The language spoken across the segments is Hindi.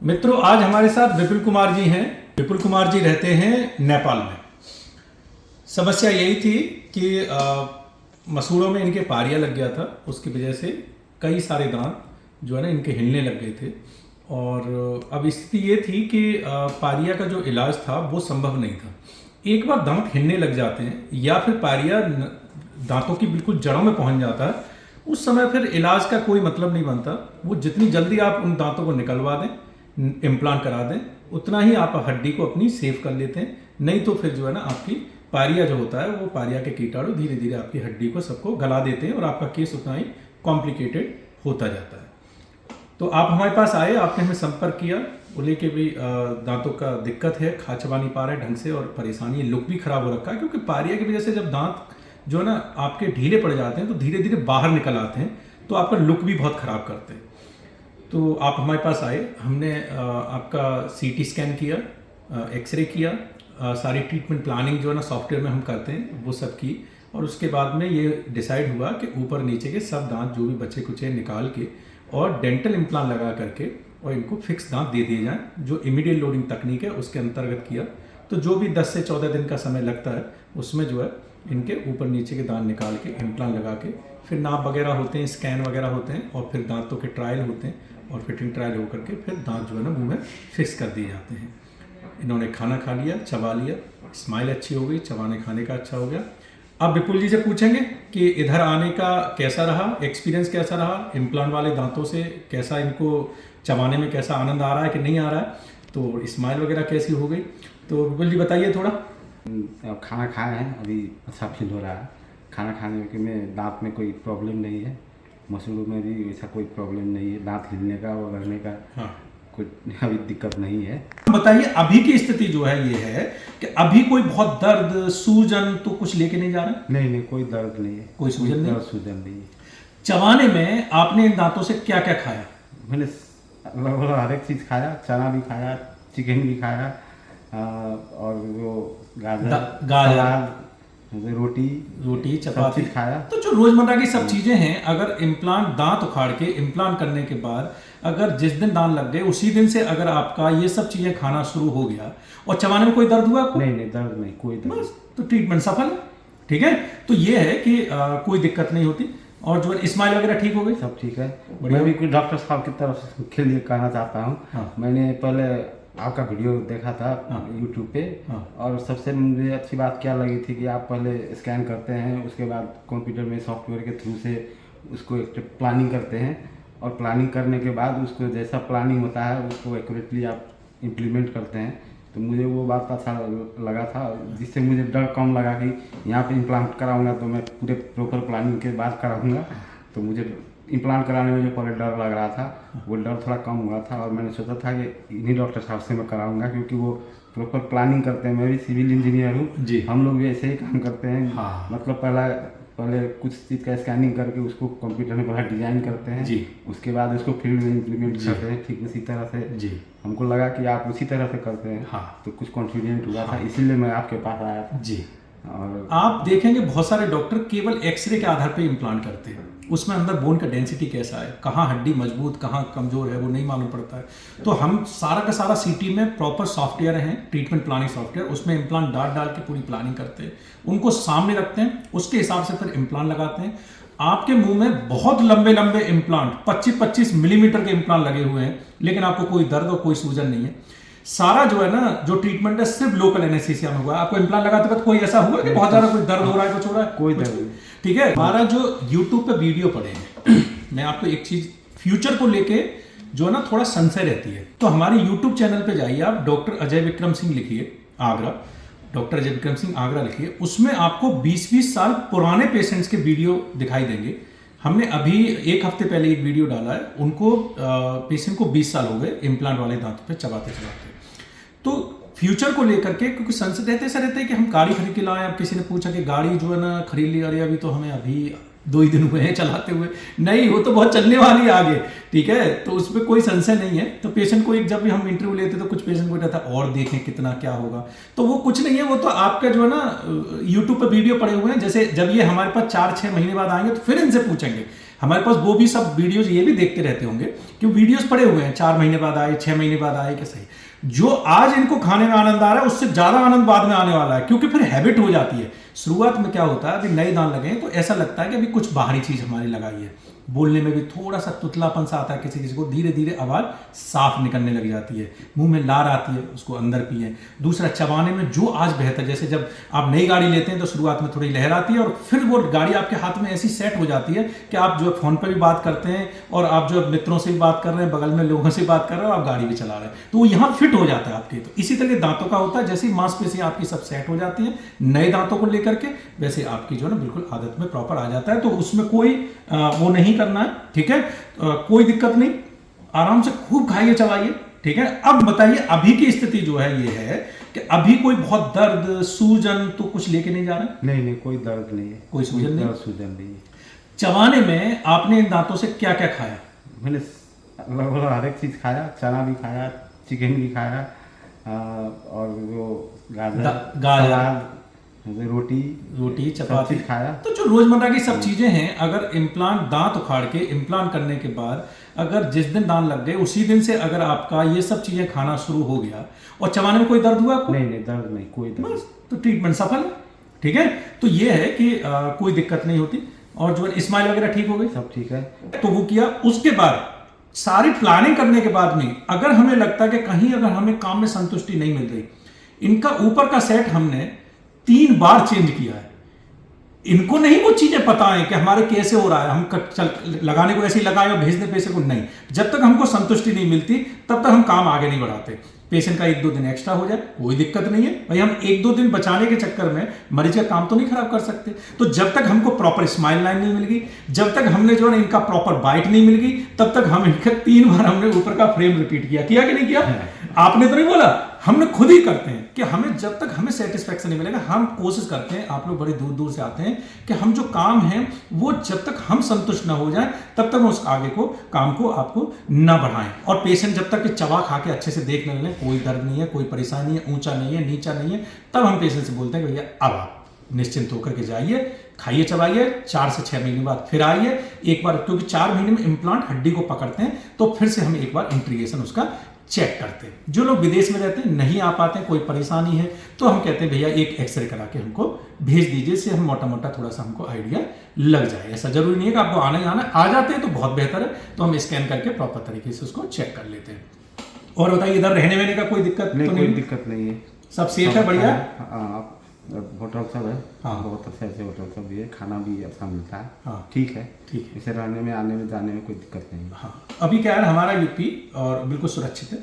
मित्रों, आज हमारे साथ विपुल कुमार जी हैं। विपुल कुमार जी रहते हैं नेपाल में। समस्या यही थी कि मसूड़ों में इनके पारिया लग गया था, उसकी वजह से कई सारे दांत जो है ना इनके हिलने लग गए थे। और अब स्थिति ये थी कि पारिया का जो इलाज था वो संभव नहीं था। एक बार दांत हिलने लग जाते हैं या फिर पारिया दांतों की बिल्कुल जड़ों में पहुंच जाता है, उस समय फिर इलाज का कोई मतलब नहीं बनता। वो जितनी जल्दी आप उन दांतों को निकलवा दें, इम्प्लांट करा दें, उतना ही आप हड्डी को अपनी सेव कर लेते हैं। नहीं तो फिर जो है ना आपकी पारिया जो होता है वो पारिया के कीटाणु धीरे धीरे आपकी हड्डी को सबको गला देते हैं और आपका केस उतना ही कॉम्प्लिकेटेड होता जाता है। तो आप हमारे पास आए, आपने हमें संपर्क किया, बोले कि भाई दांतों का दिक्कत है, खा चबा नहीं पा रहे ढंग से और परेशानी, लुक भी खराब हो रखा है। क्योंकि पारिया की वजह से जब दांत जो है ना आपके ढीले पड़ जाते हैं तो धीरे धीरे बाहर निकल आते हैं, तो आपका लुक भी बहुत ख़राब करते हैं। तो आप हमारे पास आए, हमने आपका सीटी स्कैन किया, एक्सरे किया, सारी ट्रीटमेंट प्लानिंग जो है ना सॉफ्टवेयर में हम करते हैं वो सब की। और उसके बाद में ये डिसाइड हुआ कि ऊपर नीचे के सब दांत जो भी बचे कुचे निकाल के और डेंटल इम्प्लांट लगा करके और इनको फिक्स दांत दे दिए जाएं, जो इमीडिएट लोडिंग तकनीक है उसके अंतर्गत किया। तो जो भी 10 से 14 दिन का समय लगता है उसमें जो है इनके ऊपर नीचे के दांत निकाल के इम्प्लांट लगा के फिर नाप वगैरह होते हैं, स्कैन वगैरह होते हैं और फिर दांतों के ट्रायल होते हैं और फिटिंग ट्रायल होकर के फिर दांत जो है ना मुंह में फिक्स कर दिए जाते हैं। इन्होंने खाना खा लिया, चबा लिया, स्माइल अच्छी हो गई, चबाने खाने का अच्छा हो गया। अब विपुल जी से पूछेंगे कि इधर आने का कैसा रहा, एक्सपीरियंस कैसा रहा, इम्प्लांट वाले दांतों से कैसा इनको चबाने में कैसा आनंद आ रहा है कि नहीं आ रहा है, तो स्माइल वगैरह कैसी हो गई। तो विपुल जी बताइए थोड़ा। अब खाना खाए हैं, अभी अच्छा फील हो रहा है। खाना खाने के में दांत में कोई प्रॉब्लम नहीं है, मसूड़ों में भी ऐसा कोई प्रॉब्लम नहीं है, दांत हिलने का और लगने का कोई अभी दिक्कत नहीं है। बताइए अभी की स्थिति जो है ये है कि अभी कोई बहुत दर्द सूजन तो कुछ लेके नहीं जा रहे? नहीं, कोई दर्द नहीं है, कोई सूजन नहीं? सूजन नहीं है। चबाने में आपने इन दांतों से क्या क्या खाया? मैंने लगभग हर एक चीज़ खाया, चना भी खाया, चिकन भी खाया और वो गाजर रोटी चपाती खाया। तो जो रोजमर्रा की सब चीजें हैं, अगर इम्प्लांट दांत उखाड़ के इम्प्लांट करने के बाद अगर जिस दिन दांत लग गए उसी दिन से अगर आपका ये सब चीजें खाना शुरू हो गया और चबाने में कोई दर्द हुआ आपको? नहीं, दर्द नहीं, कोई दर्द। बस तो ट्रीटमेंट सफल है। ठीक है, तो ये है कि कोई दिक्कत नहीं होती। और जो स्माइल वगैरह ठीक हो गई, सब ठीक है। मैं भी कुछ डॉक्टर साहब की तरफ के लिए कहना चाहता हूँ। हाँ। मैंने पहले आपका वीडियो देखा था यूट्यूब पे। और सबसे मुझे अच्छी बात क्या लगी थी कि आप पहले स्कैन करते हैं, उसके बाद कंप्यूटर में सॉफ्टवेयर के थ्रू से उसको एक प्लानिंग करते हैं और प्लानिंग करने के बाद उसको जैसा प्लानिंग होता है उसको एक्यूरेटली आप इम्प्लीमेंट करते हैं। तो मुझे वो बात अच्छा लगा था, जिससे मुझे डर कम लगा कि यहाँ पे इम्प्लांट कराऊंगा तो मैं पूरे प्रॉपर प्लानिंग के बाद कराऊंगा। तो मुझे इम्प्लांट कराने में जो पहले डर लग रहा था वो डर थोड़ा कम हुआ था और मैंने सोचा था कि इन्हीं डॉक्टर साहब से मैं कराऊंगा, क्योंकि वो प्रॉपर प्लानिंग करते हैं। मैं भी सिविल इंजीनियर हूँ जी, हम लोग भी ऐसे ही काम करते हैं। हाँ। मतलब पहले कुछ चीज़ का स्कैनिंग करके उसको कंप्यूटर में पहले डिजाइन करते हैं जी, उसके बाद उसको फील्ड में इम्प्लीमेंट करते हैं। ठीक उसी तरह से जी हमको लगा कि आप उसी तरह से करते हैं। हाँ। तो कुछ कॉन्फिडेंट हुआ था, इसीलिए मैं आपके पास आया था जी। और आप देखेंगे बहुत सारे डॉक्टर केवल एक्सरे के आधार पे इम्प्लांट करते हैं, उसमें अंदर बोन का डेंसिटी कैसा है, कहाँ हड्डी मजबूत कहाँ कमजोर है वो नहीं मालूम पड़ता है। तो हम सारा का सारा सीटी में प्रॉपर सॉफ्टवेयर हैं, ट्रीटमेंट प्लानिंग सॉफ्टवेयर, उसमें इम्प्लांट डाल के पूरी प्लानिंग करते हैं, उनको सामने रखते हैं, उसके हिसाब से फिर इम्प्लांट लगाते हैं। आपके मुंह में बहुत लंबे लंबे इम्प्लांट 25-25 मिलीमीटर के इम्प्लांट लगे हुए हैं, लेकिन आपको कोई दर्द और कोई सूजन नहीं है। सारा जो है ना जो ट्रीटमेंट है सिर्फ लोकल एनेस्थीसिया में हुआ। आपको इम्प्लांट लगाते वक्त कोई ऐसा हुआ कि बहुत ज्यादा कोई दर्द हो रहा है, कुछ हो रहा है? कोई दर्द नहीं। ठीक है, हमारा जो YouTube पे वीडियो पड़े हैं मैं आपको एक चीज फ्यूचर को लेके जो है ना थोड़ा संशय रहती है, तो हमारे YouTube चैनल पे जाइए आप, डॉक्टर अजय विक्रम सिंह लिखिए आगरा, डॉक्टर अजय विक्रम सिंह आगरा लिखिए, उसमें आपको 20-20 साल पुराने पेशेंट्स के वीडियो दिखाई देंगे। हमने अभी एक हफ्ते पहले एक वीडियो डाला है, उनको पेशेंट को 20 साल हो गए इम्प्लांट वाले दांतों पे चबाते चबाते। तो फ्यूचर को लेकर के क्योंकि संसद रहते ऐसा रहता है कि हम गाड़ी खरीद के लाएं। अब किसी ने पूछा कि गाड़ी जो है ना खरीद ली, अरे अभी तो हमें अभी 2 ही दिन हुए हैं चलाते हुए, नहीं वो तो बहुत चलने वाली है आगे। ठीक है, तो उसमें कोई संशय नहीं है। तो पेशेंट को एक जब भी हम इंटरव्यू लेते तो कुछ पेशेंट को रहता और देखें कितना क्या होगा, तो वो कुछ नहीं है, वो तो आपका जो है ना यूट्यूब पर वीडियो पड़े हुए हैं। जैसे जब ये हमारे पास 4-6 महीने बाद आएंगे तो फिर इनसे पूछेंगे हमारे पास वो भी सब वीडियोस ये भी देखते रहते होंगे कि वीडियोस पड़े हुए हैं, 4 महीने बाद आए, 6 महीने बाद आए, कैसे जो आज इनको खाने में आनंद आ रहा है उससे ज्यादा आनंद बाद में आने वाला है, क्योंकि फिर हैबिट हो जाती है। शुरुआत में क्या होता है, अभी नए दांत लगे तो ऐसा लगता है कि अभी कुछ बाहरी चीज हमारी लगाई है, बोलने में भी थोड़ा सा तुतलापन सा आता है, किसी किसी को धीरे धीरे आवाज साफ निकलने लग जाती है, मुंह में लार आती है, उसको अंदर पिए। दूसरा, चबाने में जो आज बेहतर, जैसे जब आप नई गाड़ी लेते हैं तो शुरुआत में थोड़ी लहर आती है और फिर वो गाड़ी आपके हाथ में ऐसी सेट हो जाती है कि आप जो फोन पर भी बात करते हैं और आप जो मित्रों से भी बात कर रहे हैं, बगल में लोगों से बात कर रहे हो, आप गाड़ी भी चला रहे हैं, तो वो यहाँ फिट हो जाता है आपके। तो इसी तरह दांतों का होता है, जैसे मांसपेशियां आपकी सब सेट हो जाती हैं नए दांतों को लेकर के, वैसे आपकी जो है ना बिल्कुल आदत में प्रॉपर आ जाता है। तो उसमें कोई वो नहीं करना है, ठीक है, कोई दिक्कत नहीं, आराम से खूब खाइए चबाइए, ठीक है। अब बताइए अभी की स्थिति जो है ये है कि अभी कोई बहुत दर्द सूजन तो कुछ लेके नहीं जा रहा है? नहीं, कोई दर्द नहीं है, कोई सूजन नहीं? सूजन नहीं है। चबाने में आपने इन दांतों से क्या क्या खाया? मैंने लगभग हर एक चीज खाया, चना भी खाया, चिकन भी खाया, और वो गाजर, रोटी चपाती खाया। तो जो रोजमर्रा की सब चीजें हैं, अगर इम्प्लांट दांत उखाड़ के इम्प्लांट करने के बाद अगर जिस दिन दांत लग गए उसी दिन से अगर आपका ये सब चीजें खाना शुरू हो गया और चबाने में कोई दर्द हुआ आपको? नहीं, दर्द नहीं, कोई दर्द। बस तो ट्रीटमेंट सफल है, ठीक है। तो ये है कि कोई दिक्कत नहीं होती। और जो स्माइल वगैरह ठीक हो गई, सब ठीक है। तो वो किया, उसके बाद सारी प्लानिंग करने के बाद में अगर हमें लगता है कि कहीं अगर हमें काम में संतुष्टि नहीं मिल रही, इनका ऊपर का सेट हमने 3 बार चेंज किया है। इनको नहीं वो चीजें पता है कि हमारे कैसे हो रहा है, हम लगाने को ऐसे ही लगाए और भेज दे पैसे को, नहीं। जब तक हमको संतुष्टि नहीं मिलती तब तक हम काम आगे नहीं बढ़ाते। पेशेंट का 1-2 दिन एक्स्ट्रा हो जाए कोई दिक्कत नहीं है भाई, हम 1-2 दिन बचाने के चक्कर में मरीज का काम तो नहीं खराब कर सकते। तो जब तक हमको प्रॉपर स्माइल लाइन नहीं मिल गई, जब तक हमने जो है इनका प्रॉपर बाइट नहीं मिल गई, तब तक हम इनका 3 बार हमने ऊपर का फ्रेम रिपीट किया कि नहीं किया? आपने तो नहीं बोला, हमने खुद ही करते हैं कि हमें जब तक हमें सेटिस्फैक्शन नहीं मिलेगा, हम कोशिश करते हैं, आप लोग बड़े दूर दूर से आते हैं, कि हम जो काम है वो जब तक हम संतुष्ट ना हो जाए तब तक उस आगे को काम को आपको ना बढ़ाएं। और पेशेंट जब तक चबा खा के अच्छे से देखने लगे, कोई दर्द नहीं है, कोई परेशानी है, ऊंचा नहीं है, नीचा नहीं है, तब हम पेशेंट से बोलते हैं कि भैया अब आप निश्चिंत होकर के जाइए, खाइए चबाइए, 4 से 6 महीने बाद फिर आइए एक बार, क्योंकि 4 महीने में इम्प्लांट हड्डी को पकड़ते हैं, तो फिर से हम एक बार इंटीग्रेशन उसका चेक करते हैं। जो लोग विदेश में रहते हैं, नहीं आ पाते हैं, कोई परेशानी है, तो हम कहते हैं भैया एक एक्सरे करा के हमको भेज दीजिए, इससे हम मोटा मोटा थोड़ा सा हमको आइडिया लग जाए। ऐसा जरूरी नहीं है कि आपको आना ही आना, आ जाते हैं तो बहुत बेहतर है, तो हम स्कैन करके प्रॉपर तरीके से उसको चेक कर लेते हैं। और बताइए इधर रहने वहने का कोई दिक्कत नहीं? तो कोई दिक्कत नहीं है, सब सेफ है, बढ़िया। होटल सब है, हाँ, बहुत अच्छे होटल सब भी है, खाना भी अच्छा मिलता है। हाँ, ठीक है, ठीक है, इसे रहने में, आने में, जाने में कोई दिक्कत नहीं है। हाँ, अभी क्या है हमारा यूपी और बिल्कुल सुरक्षित है।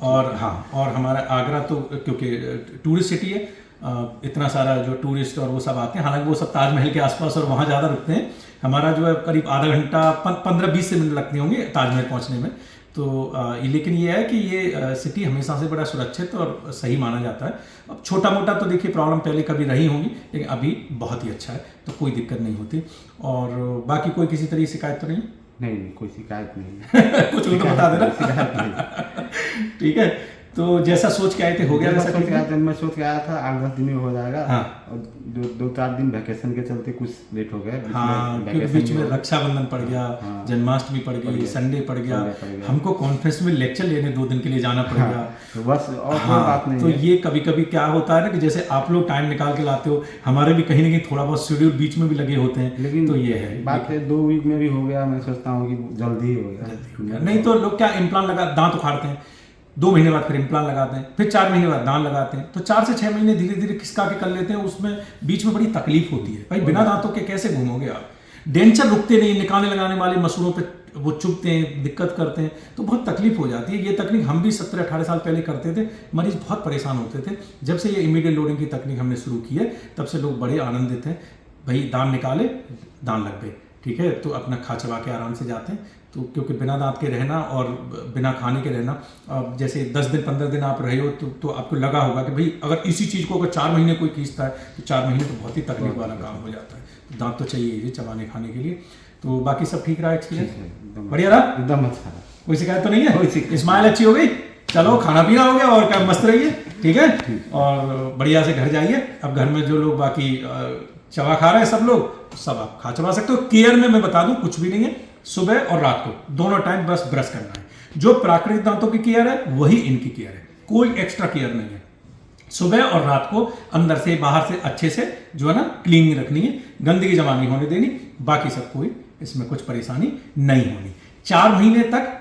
और हाँ, और हमारा आगरा तो क्योंकि टूरिस्ट सिटी है, इतना सारा जो टूरिस्ट और वो सब आते हैं, हालांकि वो सब ताजमहल के आसपास और वहाँ ज़्यादा रुकते हैं। हमारा जो है करीब आधा घंटा 15-20 से मिनट लगते होंगे ताजमहल पहुँचने में। तो लेकिन ये है कि ये सिटी हमेशा से बड़ा सुरक्षित और सही माना जाता है। अब छोटा मोटा तो देखिए प्रॉब्लम पहले कभी रही होंगी, लेकिन अभी बहुत ही अच्छा है, तो कोई दिक्कत नहीं होती। और बाकी कोई किसी तरह की शिकायत तो नहीं? नहीं, कोई शिकायत नहीं है। कुछ तो बता देना। ठीक है, तो जैसा सोच के आए थे हो गया? मैं सोच के आया था 8-10 दिन में हो जाएगा। हाँ। और 2-4 दिन वैकेशन के चलते कुछ लेट हो गया। हाँ, बीच में रक्षाबंधन पड़ गया, हाँ, जन्माष्टमी पड़ गई, संडे पड़ गया, हमको कॉन्फ्रेंस में लेक्चर लेने 2 दिन के लिए जाना पड़ गया। तो बस और कोई बात नहीं। तो ये कभी कभी क्या होता है ना कि जैसे आप लोग टाइम निकाल के लाते हो, हमारे भी कहीं ना कहीं थोड़ा बहुत शेड्यूल बीच में भी लगे होते हैं, लेकिन तो ये है बात है 2 वीक में भी हो गया। मैं सोचता हूँ कि जल्दी हो गया, नहीं तो लोग क्या इम्प्लांट लगा दांत उखाड़ते हैं, 2 महीने बाद फिर इम्प्लांट लगाते हैं, फिर 4 महीने बाद दांत लगाते हैं, तो 4 से 6 महीने धीरे धीरे खिसका के कर लेते हैं। उसमें बीच में बड़ी तकलीफ होती है भाई, बिना दांतों के कैसे घूमोगे आप? डेंचर रुकते नहीं, निकालने लगाने वाले मसूड़ों पे वो चुभते हैं, दिक्कत करते हैं, तो बहुत तकलीफ हो जाती है। ये तकनीक हम भी 17-18 साल पहले करते थे, मरीज बहुत परेशान होते थे। जब से ये इमीडिएट लोडिंग की तकनीक हमने शुरू की है, तब से लोग बड़े आनंदित हैं। भाई दांत निकाले, दांत लग गए, ठीक है, तो अपना खा चबा के आराम से जाते हैं। तो क्योंकि बिना दांत के रहना और बिना खाने के रहना, अब जैसे 10 दिन 15 दिन आप रहे हो तो आपको लगा होगा कि भाई अगर इसी चीज़ को अगर 4 महीने कोई खींचता है तो 4 महीने तो बहुत ही तकलीफ वाला काम हो जाता है। तो दांत तो चाहिए ही चबाने खाने के लिए। तो बाकी सब ठीक रहा एक्सपीरियंस? बढ़िया रहा, एकदम अच्छा, कोई शिकायत तो नहीं है? स्माइल अच्छी हो गई, चलो खाना पीना हो गया और क्या, मस्त रहिए, ठीक है। और बढ़िया से घर जाइए। अब घर में जो लोग बाकी चबा खा रहे हैं सब लोग, सब आप खा चबा सकते हो। केयर में मैं बता दूं कुछ भी नहीं है, सुबह और रात को दोनों टाइम बस ब्रश करना है। जो प्राकृतिक दांतों की केयर है वही इनकी केयर है, कोई एक्स्ट्रा केयर नहीं है। सुबह और रात को अंदर से बाहर से अच्छे से जो है ना क्लीनिंग रखनी है, गंदगी जमा नहीं होने देनी, बाकी सब कोई इसमें कुछ परेशानी नहीं होनी। 4 महीने तक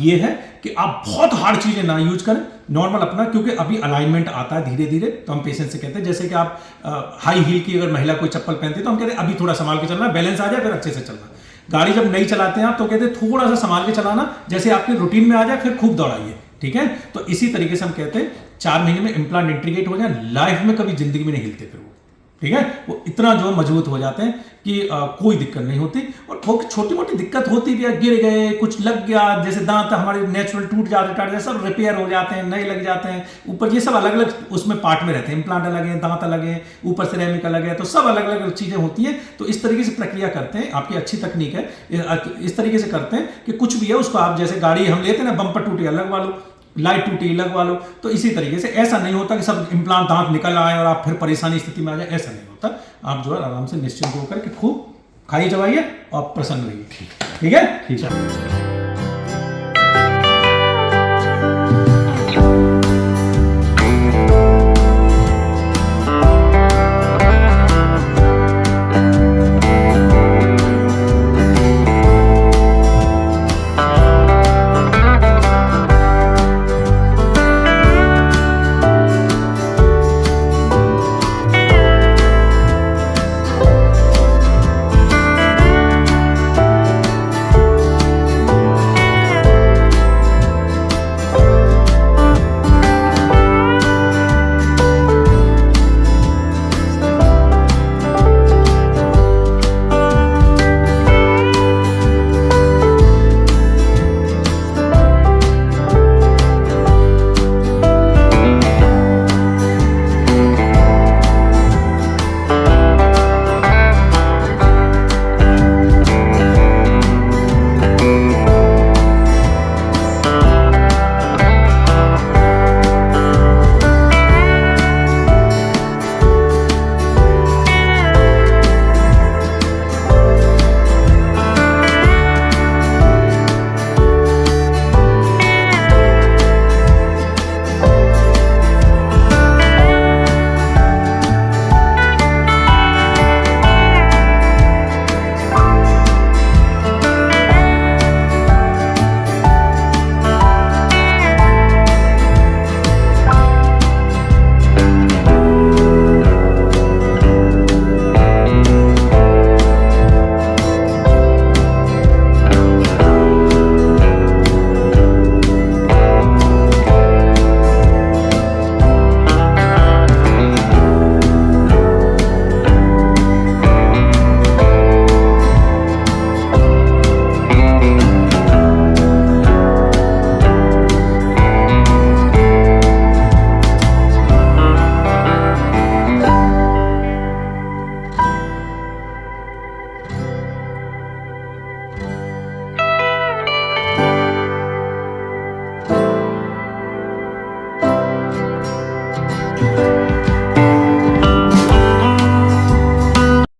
ये है कि आप बहुत हार्ड चीजें ना यूज करें, नॉर्मल अपना, क्योंकि अभी अलाइनमेंट आता है धीरे धीरे। तो हम पेशेंट से कहते हैं जैसे कि आप हाई हील की अगर महिला कोई चप्पल पहनती है तो हम कहते हैं अभी थोड़ा संभाल के चलना, बैलेंस आ जाए फिर अच्छे से चलना। गाड़ी जब नहीं चलाते हैं आप तो कहते हैं थोड़ा सा संभाल के चलाना, जैसे आपके रूटीन में आ जाए फिर खूब दौड़ाइए, ठीक है। तो इसी तरीके से हम कहते हैं 4 महीने में इम्प्लांट इंटीग्रेट हो जाए, लाइफ में कभी जिंदगी में नहीं हिलते फिर वो, ठीक है। वो इतना जो मजबूत हो जाते हैं कि कोई दिक्कत नहीं होती। और छोटी मोटी दिक्कत होती भी है, गिर गए, कुछ लग गया, जैसे दांत हमारे नेचुरल टूट जाते, सब रिपेयर हो जाते हैं, नए लग जाते हैं ऊपर। ये सब अलग अलग उसमें पार्ट में रहते हैं, इम्प्लांट अलग है, दांत अलग है, ऊपर सिरेमिक अलग है, तो सब अलग अलग चीजें होती हैं। तो इस तरीके से प्रक्रिया करते हैं, आपकी अच्छी तकनीक है, इस तरीके से करते हैं कि कुछ भी है उसको आप, जैसे गाड़ी हम लेते हैं ना, बम्पर टूटे अलग वालो, लाइट टूटी लगवा लो, तो इसी तरीके से। ऐसा नहीं होता कि सब इम्प्लांट दांत निकल आए और आप फिर परेशानी स्थिति में आ जाए, ऐसा नहीं होता। आप जो है आराम से निश्चिंत होकर के खूब खाइए चबाइए और प्रसन्न रहिए, ठीक है।